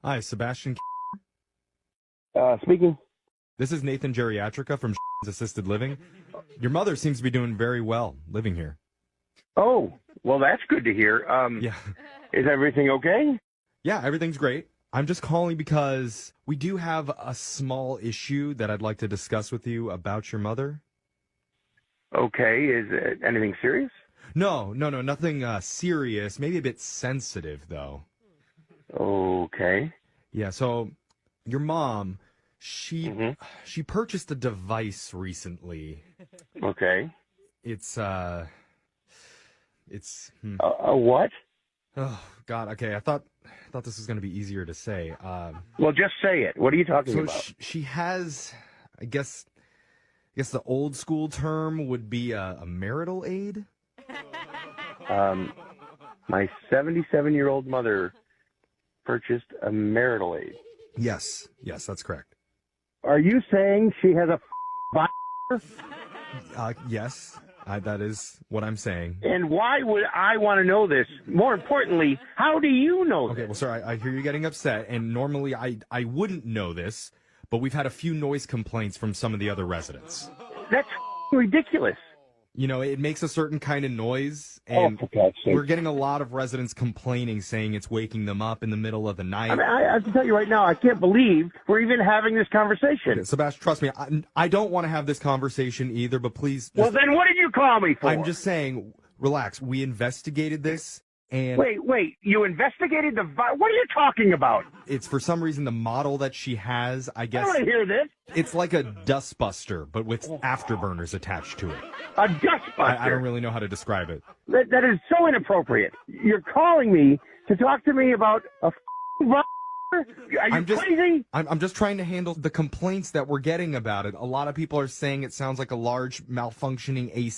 Hi, Sebastian. Speaking. This is Nathan Geriatrica from Assisted Living. Your mother seems to be doing very well living here. Oh, well, that's good to hear. Yeah. Is everything okay? Yeah, everything's great. I'm just calling because we do have a small issue that I'd like to discuss with you about your mother. Okay. Is it anything serious? No, nothing serious. Maybe a bit sensitive, though. Okay. Yeah, so your mom, she hmm she purchased a device recently. Okay. It's A what? oh God, okay. I thought this was going to be easier to say. Well, just say it. What are you talking So about? she has, I guess the old school term would be a marital aid. My 77-year-old mother purchased a marital aid. Yes, that's correct. Are you saying she has a Yes, that is what I'm saying. And why would I want to know this? More importantly, how do you know Okay, this? well, sir, I hear you getting upset, and normally I wouldn't know this, but we've had a few noise complaints from some of the other residents. That's ridiculous. You know, it makes a certain kind of noise, and for God's sake. we're getting a lot of residents complaining, saying it's waking them up in the middle of the night. I mean, I have to tell you right now, I can't believe we're even having this conversation. Okay, Sebastian, trust me, I don't want to have this conversation either, but please. Well, then what did you call me for? I'm just saying, relax. We investigated this, and Wait, you investigated the what are you talking about? it's for some reason the model that she has, I I guess, don't want to hear this. it's like a dustbuster, but with afterburners attached to it. A dustbuster. I don't really know how to describe it. That is so inappropriate. You're calling me to talk to me about a are you crazy? I'm just trying to handle the complaints that we're getting about it. A lot of people are saying it sounds like a large malfunctioning AC